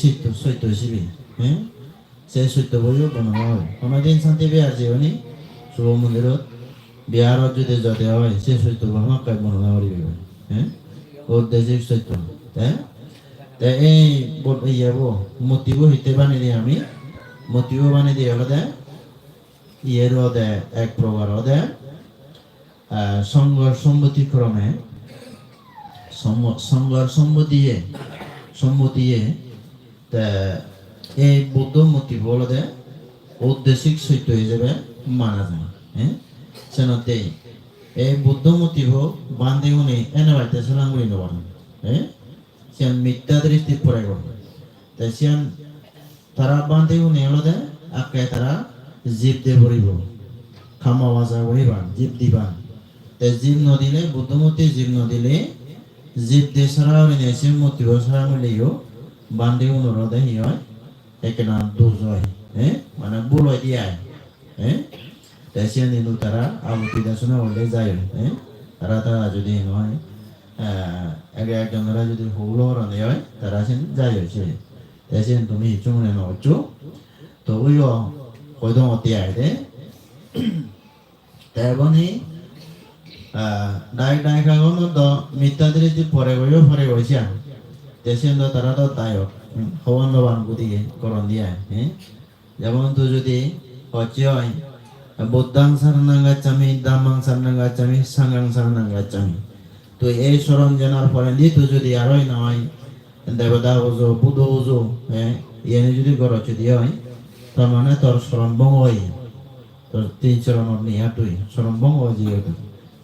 সত্য শিবি হ্যাঁ সে সত্য বইও বনানো হয় কোনোদিন শান্তি বিহার যেওনি শুভ মন্দিৰত বিহাৰত যদি যতে হয় সে সত্য আমাকে বনানো করিবে হ্যাঁ উদ্দেশ্যিক সত্য হ্যাঁ তে এই ইয়াবো মতিবো হিতে বানিয়ে দিই আমি মতিবো বানিয়ে দিই হলো দে ইয়ের দে এক প্রকার দে সংঘর সম্মতি ক্রমে সংঘর সম্মতিয়ে এই বৌদ্ধ মতি বলতে ঐতিহাসিক সত্য হিসেবে মানা যায় হ্যাঁ সেনতে এই বৌদ্ধ মতিভ বান্ধে উনি এনে বাড়িতে সালাঙ্গুলি নেবার হ্যাঁ সিয়ান মিথ্যা দৃষ্টি পড়ে গেল তাই সিয়ান তারা বান্ধে উনি হলদে আকে তারা জীব দে ভরিব খামা বাজা ভরিবান জীব দিবান তাই জীব নদিলে বুদ্ধমতি জীব নদিলে জীব দে সারা এসে মতিব সারা মিলিও বান্ধে উনরদে হি হয় একে নাম দোষ হয় হ্যাঁ মানে ভুল হয় দিয়ে হ্যাঁ তাই সিয়ান নিলু তারা আবুতি দাসনা হলে যায় হ্যাঁ তারা যদি নয় একজনেরা যদি হৌলো রানে হয় তারা সেন যায় সে তাই সেন তুমি চুমনে নচু তো ওইও হয়তো মতি আইদে তাই বনি ডাইক কাগজ তো মিথ্যা দৃষ্টি পরে গইছে দেশেন তো তারা তো তাইক হওয়ান লবান গুদিকে করণ দিয়া হ্যাঁ যেমন তো যদি হচ্ছে হয় বুদ্ধাং সারনাং গাচ্ছামি দাম্মাং সারনাং গাচ্ছামি সাঙ্গাং সারনাং গাচ্ছামি তো এই স্মরণ জানার পরে তো যদি আরোই না হয় দেবতা ওজো বুধ ওজো হ্যাঁ এনে যদি গরচ দিয়ে হয় তার মানে তোর স্মরণ ভঙ্গ হয় তোর 3 চরণত নিয়া তুই স্মরণ ভঙ্গ হয় যে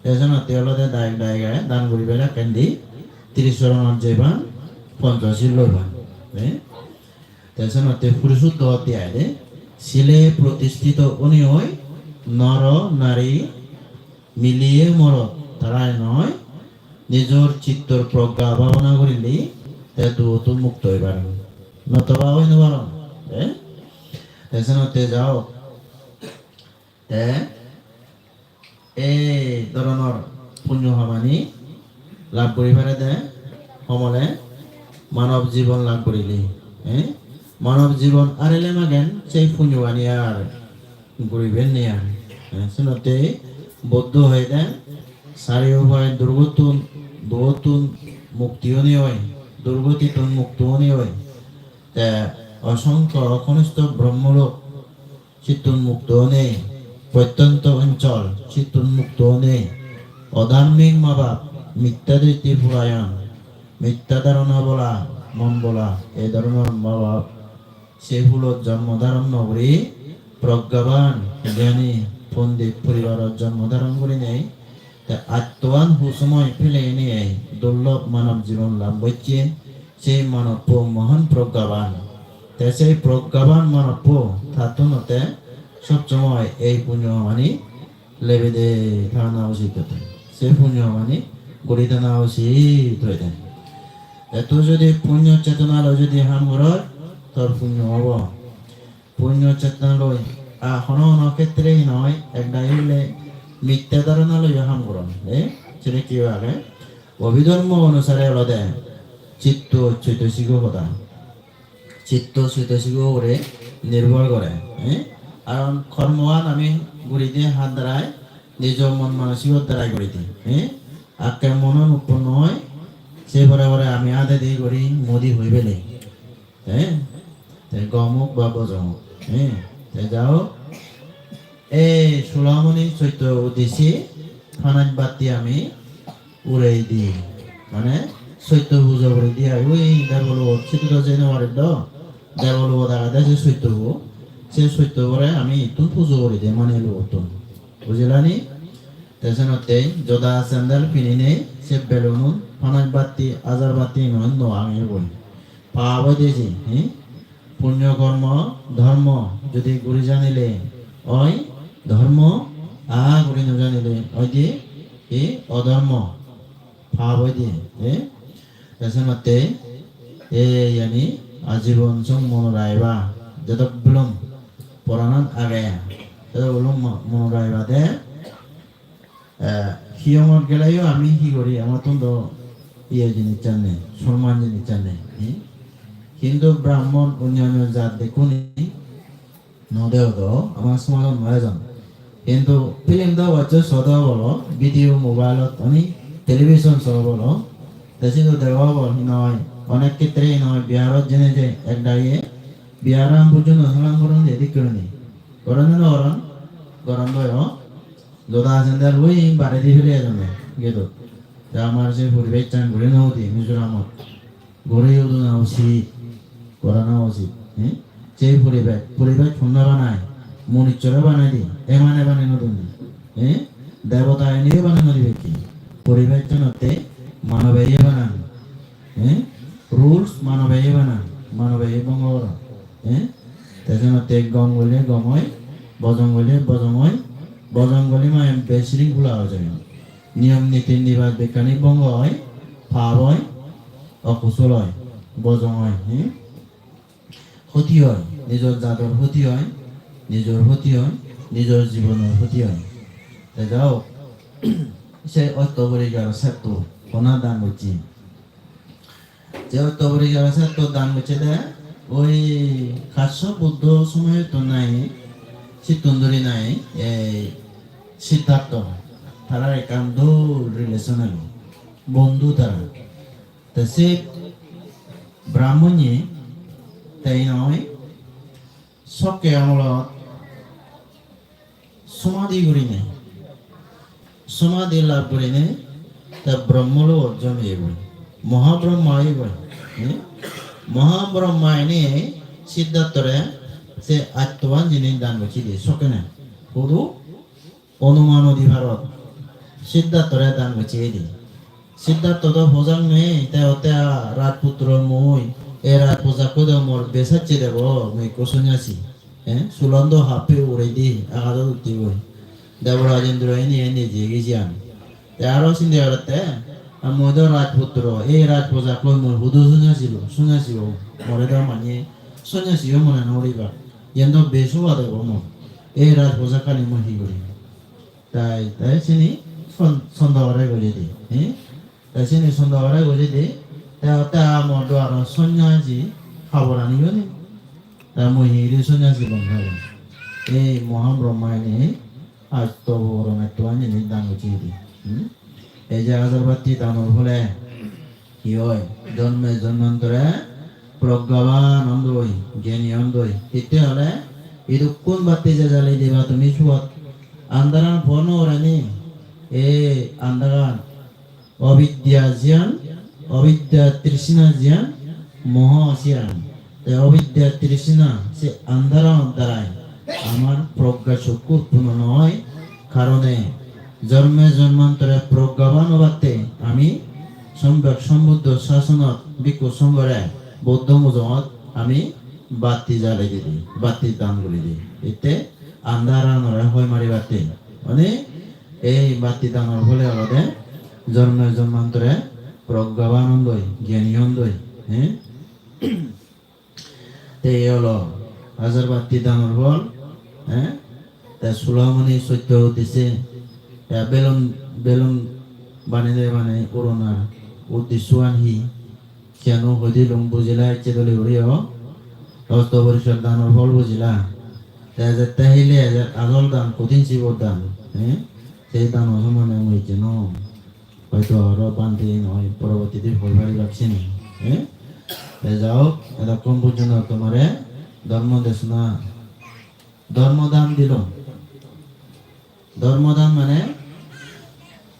এজন্য তেওলতে দায় দান করিবে না কেন্দি 30 চরণত যাইবা 50 লইবা হ্যাঁ এজন্য তে পরিশুদ্ধ হতে আইলে শিলে প্রতিষ্ঠিত উনি হয় নর নারী মিলিয়ে মর তারাই নয় নিজের চিত্তর প্রজ্ঞা ভাবনা করিলে তো মুক্ত হইবার নতবা হই নবার এজনতে যাও এই ধরনের পুণ্য সমানি লাভ করি পারে দে সমলে মানব জীবন লাভ করিলি মানব জীবন আরেলে মাগেন সেই পুণ্য আনি আর ঘুরিবেন নিয়ে শুনতে বৌদ্ধ হয়ে দেন সারিও হয় দুর্গতুন মুক্তিও নিয়ে হয় দুর্গতিতুন মুক্তিও নিয়ে হয় তা অসংখ্য অকনিষ্ঠ ব্রহ্মলোক চিত্তুন মুক্ত নেই প্রত্যন্ত অঞ্চল চিত্তুন মুক্ত নেই অধার্মিক মা বাপ মিথ্যা দৃষ্টি পুরায়ণ মিথ্যা ধারণা বলা মন বলা এই ধরনের মা বাপ সেগুলোর জন্মধারণ নগরী প্রজ্ঞাবান জ্ঞানী পণ্ডিত পরিবারের জন্মধারণ করে নেই আত্মবান হুসময় ফেলে নিয়ে দুর্লভ মানব জীবন লাভ করছে সেই মানব মহান প্রজ্ঞাবান সেই প্রজ্ঞাবান মানব থাতুনতে সবসময় এই পুণ্য মানি লেবে দে থানা উচিত সেই পুণ্য মানি গড়ি টানা উচিত হয়ে যায় এত যদি পুণ্য চেতনালয় যদি হাম ঘর তোর পুণ্য হব পুণ্য চেতনালয় হন ক্ষেত্রেই নয় একটা হইলে মিথ্যা ধারণালয় হাম করন সেটা কি আগে অভিধর্ম অনুসারে হলো দে চিত্ত চৈতসিক কথা চিত্ত চৈতসিক করে নির্ভর করে কারণ কর্মৱান আমি ঘুরি দিয়ে হাত দ্বারায় নিজ মন মানসিকতার দ্বারাই করি দিই আকে মনন উৎপন্ন হয় সেই বরাবরে আমি আদে দিয়ে করি মোদি হই পেলে গমুক বা বজমুক যাও এই সুলামণি চৈত্য উদ্দেশ্যে ফানাজ বাতি আমি উড়াই দিই মানে চৈত্য পুজো করে দিয়ে ওই দেবল চিত্র জেনে মারের দেবল দেখা দেয় যে চৈত্য সে সত্য করে আমি তুন পুজো করে দিই মানে লোকতুন বুঝলানি তেজনতে যদা স্যান্ডেল পিনি নেই সে বেলুন ফানাজ বাতি আজার বাতি নয় আমি বই পাওয়া দিয়েছি পুণ্য কর্ম ধর্ম যদি গুরি জানিলে ওই ধর্ম গুরি নজানিলে ওই দিয়ে এই অধর্ম পাওয়া দিয়ে তেজনতে এই আজীবন সং মনে রাখবা যত বিলম্ব পড়ানোর আগে মনে রাখবা দে হিয়মত গেলেও আমি কি করি আমার তো ইয়ে জিনিস জানে সম্মান জিনিস জানে কিন্তু ব্রাহ্মণ অন্যান্য জাত দেখুন নদেও তো আমার সমাধান মারা যান কিন্তু ফিল্ম দাও হচ্ছে সদা বলো ভিডিও মোবাইলত অনেক টেলিভিশন সহ বলো দেশে তো দেওয়া বল নয় অনেক ক্ষেত্রেই নয় বিহারত জেনে যে এক দাঁড়িয়ে বিহারাম পর্যন্ত সালাম করুন এদিক করে নি করেন না ওরন গরম দয় যোদা আছেন তার ওই বাড়ি দিয়ে ফিরে যাবে গেল আমার যে পরিবেশ চান ঘুরে নাও দি মিজোরামত ঘুরেও তো না উচিত করা না উচিত হ্যাঁ সেই পরিবেশ সুন্দর বানায় মনিচরে বানাই দি এমানে বানাই নতুন হ্যাঁ দেবতা এনেও বানানো দিবে কি পরিবেশ জনতে মানবেই বানান হ্যাঁ রুলস মানবেই বানান মানবেই বঙ্গর হ্যাঁ তাজনতে গম বলে গময় বজং বলে বজময় বজং বলে মানে বেশৃঙ্খলা হয়ে যায় নিয়ম নীতি নিবাস বিজ্ঞানিক বঙ্গ হয় ভাব হয় অকুশল হয় বজং হয় হ্যাঁ ক্ষতি হয় নিজের জাতর ক্ষতি হয় নিজের ক্ষতি হয় নিজের জীবনের ক্ষতি হয় তাই যাও সে অত্যপরিকার সত্য কোনা দান করছি যে অত্যপরিকার সত্য দান করছে দেয় ওই কাশ্য বুদ্ধ সময় তো নাই সিদ্ধন্দরী নাই এই সিদ্ধার্থ তারা একান্ত রিলেশনাল বন্ধু তারা তা সে ব্রাহ্মণী তাই নয় সবকে আমলত সমাধি করি নেই সমাধি লাভ করি নেই তা ব্রহ্মলো অর্জন এগোয় মহাব্রহ্মা এগোয় মহাব্রহ্মায় নিয়ে সিদ্ধার্থরে সে আত্মবান জিনিস দান করছি দিয়ে সকে না শুধু অনুমান অধিভারত সিদ্ধার্থরে দান করছি এই দিন সিদ্ধার্থ তো ভোজাং নেই তাই রাজপুত্র মই এ রাজ পূজা করে মোর বেসাচ্ছি দেব মই কোসন্যাসী হ্যাঁ সুলন্দ হাফে উড়ে দি আঘাত উঠতে বই দেবরাজেন্দ্র এনে এনে যে গেছি আমি আরো চিন্তা করতে মধ্যে রাজপুত্র এই রাজ পূজা কই মোর হুদু শুনেছিল মরে দেওয়া মানে শুনেছিল মনে নড়িবা যেন বেশু দেব মোর এই রাজ পূজা কালি মই কি করি তাই তাই চিনি সন্ধ্যাবারে গলি দি হ্যাঁ তাই চিনি সন্ধ্যাবারে গলি দি তা মোর আর সন্ন্যাসী খাবার আনিও নি তা মই হিরে সন্ন্যাসী বন্ধাবো এই মহাব্রহ্মায়নে আজ তো বড় একটু আনি দান উচিয়ে দি এই যে আগরবাতি দানোর ফলে কি হয় জন্মে জন্মান্তরে প্রজ্ঞাবান অন্ধই জ্ঞানী অন্ধই তেতিয়া হলে এইটো কোন বাতি যে জ্বালাই দিবা তুমি চুয়াত আন্ধারান ফোন ওরানি এই আন্ধারান অবিদ্যা জ্ঞান অবিদ্যা তৃষ্ণা জ্ঞান মোহ জ্ঞান অবিদ্যা তৃষ্ণা সে আন্ধারান দ্বারায় আমার প্রজ্ঞা চক্ষু উৎপন্ন নয় কারণে জন্মে জন্মান্তরে প্রজ্ঞাবান হবাতে আমি সম্যক সমুদ্র শাসনত বিকু সংগরে বৌদ্ধ মুজমত আমি বাতি জ্বালাই দিই বাতি দান করে দিই এতে আন্ধারানরে হয় মারিবাতে মানে এই বাতি দানের ফলে আমাদের জন্মে জন্মান্তরে প্রজ্ঞাবান হই জ্ঞানী হই হ্যাঁ এই হলো হাজার বাতি দানের ফল হ্যাঁ তা সুলামণি সত্য দিছে বেলুন বেলুন বানিয়ে মানে করোনা উদ্দেশ্য আনহি কেন হইতে লং বুঝিলা ইচ্ছে দলে উড়িও অস্ত পরিষদ দানের ফল বুঝিলা তাহিলে আগল দান কঠিন শিবর দান হ্যাঁ সেই দান অসমানে হয়েছে ন হয়তো আরো বান্ধে নয় পরবর্তীতে ফল ভারী লাগছে না হ্যাঁ যাও এরকম পর্যন্ত তোমারে ধর্ম দেশ না ধর্মদান দিল ধর্মদান মানে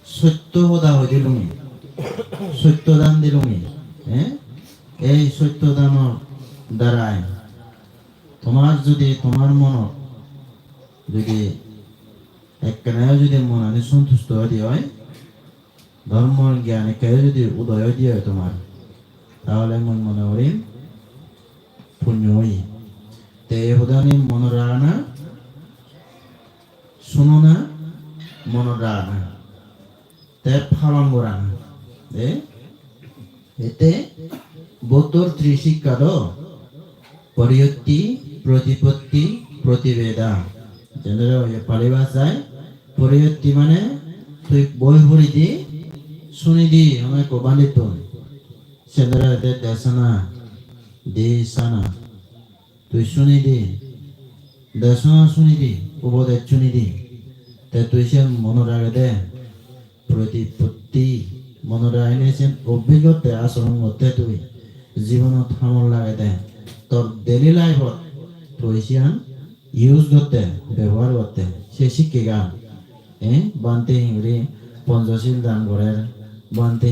সত্য সদা হয়ে দিলুমি সত্যদান দিলুমি হ্যাঁ এই সত্যদানের দ্বারাই তোমার যদি তোমার মন যদি একখানেও যদি মন আনি সন্তুষ্ট হয় ধর্মের জ্ঞান একেবারে যদি উদয় দিয়ে হয় তোমার তাহলে মন মনে করি পুণ্য হই তে হুদানি মন রাখা শুনো না মন রাখা তে ফালন করা এতে বৌদ্ধর ত্রিশিক্ষার পরিয়ত্তি প্রতিপত্তি প্রতিবেদা যেন পালি ভাষায় পরিয়ত্তি মানে তুই বই ভরি দি শুনি দি আমায় কোবালি তুই সেন্দ্রা দে দেশনা দি সানা তুই শুনি দি দেশনা শুনি দি উপদেশ শুনি দি তে তুই সে মনে রাখে দে প্রতি মনে রাখলে সে অভিজ্ঞতা আচরণ করতে তুই জীবনত সামল লাগে দে তোর ডেইলি লাইফত তুই সিয়ান ইউজ করতে ব্যবহার করতে সে শিখে গা বানতে হিংরি পঞ্চশীল দান করে বানতে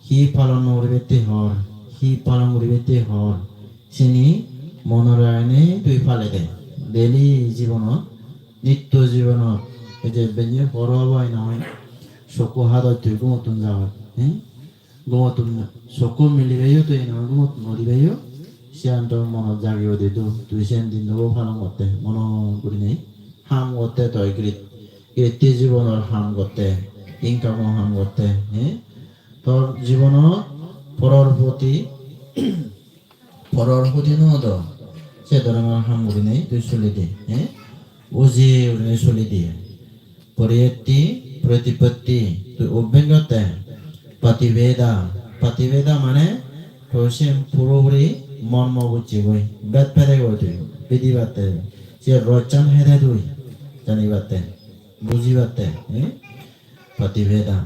হি পালন করিবেতে হর হি পালন করিবেতে হর সিনি মনোরায়ণে তুই ফালে দে ডেইলি জীবনত নিত্য জীবনত এই যে বেঞ্জে বড় হবাই নহয় চকু হাত তুই গুমতুন যাওয়ার গুমতুন চকু মিলিবেও তুই নহয় গুমত নদিবেও সিয়ান তোর মনত জাগিও দিতো তুই সেন দিন দেবো পালন করতে মন করি নেই হাম করতে তই কৃতি জীবনের হাম করতে ইনকামও হাম করতে তোর জীবনত পরর প্রতি নদ সে ধরনের হাম করি নেই তুই চলি দে বুঝি উড়ে চলি দিয়ে পরিয়ত্তি প্রতিপত্তি তুই অভিজ্ঞতা পাতিবেদা মানে তোর সে পুরোপুরি মর্ম বুঝছি বই বেদ ফেলে গো তুই বিধি বাতে সে রচন হেরে তুই জানি বাতে বুঝি বাতে পাতিভেদা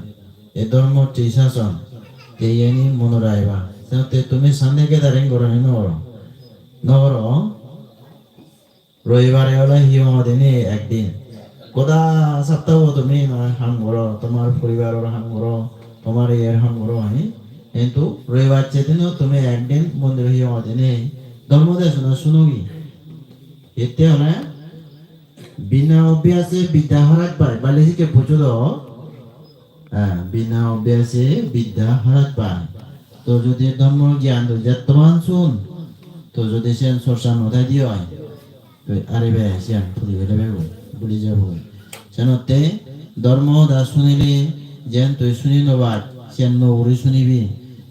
এ ধর্ম ত্রিশাসন এই মনে রাখবা তুমি সামনে কে দাঁড়িয়ে করো নগর রবিবারে হলে হিমদিনে একদিন কোদা সপ্তাহ তুমি নয় হাম করো তোমার পরিবারের হাম করো তোমার এর হাম করো কিন্তু রবিবার যেদিনও তুমি একদিন মন্দির হিমদিনে ধর্ম দেশনা শুনোগি এতে হলে বিনা অভ্যাসে বিদ্যা হারাত পায় বালিশিকে বুঝো বিনা অভ্যাসে বিদ্যা হারাত পায় তো যদি ধর্ম জ্ঞান যতমান শুন তো যদি সে চর্চা নথায় দিয়ে হয় তো আরে বে সিয়ান ফুলি বেড়ে বলি যাব সেনতে ধর্ম দা শুনিলে যেন তুই শুনি নবাদ সেন নৌরি শুনিবি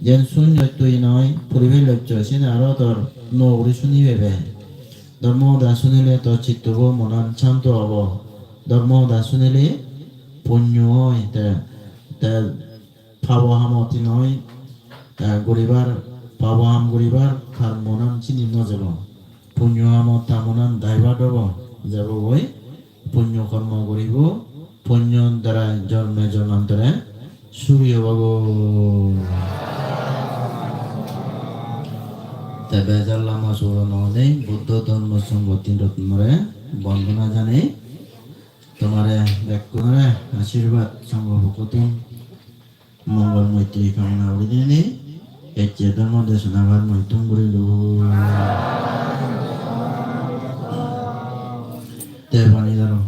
যেন শুনি তুই নয় পরিবেশ লক্ষ্য সেন আরো তোর নৌরি শুনিবে বে ধর্ম দা শুনিলে তোর চিত্তব মন শান্ত হব ধর্ম দা শুনিলে পুণ্য হয় পাব হামতি নয় গরিবার পাব হাম গরিবার খার মনান চিনি নজাব পুণ্য হামত তামনান দায়বা দব যাব বই পুণ্য কর্ম করিব পুণ্য দ্বারা জন্মে জন্মান্তরে সুখী হব বেজার লামা সুরন নেই বুদ্ধ ধর্ম সংগতি রত্নরে বন্দনা জানে তোমারে ব্যাকুণরে আশীর্বাদ সংগভকতুন মঙ্গল মৈত্রী কামনা করি নেই এই যে ধর্ম দেশনাভার মৈত্রম করিল তে বাণী জানো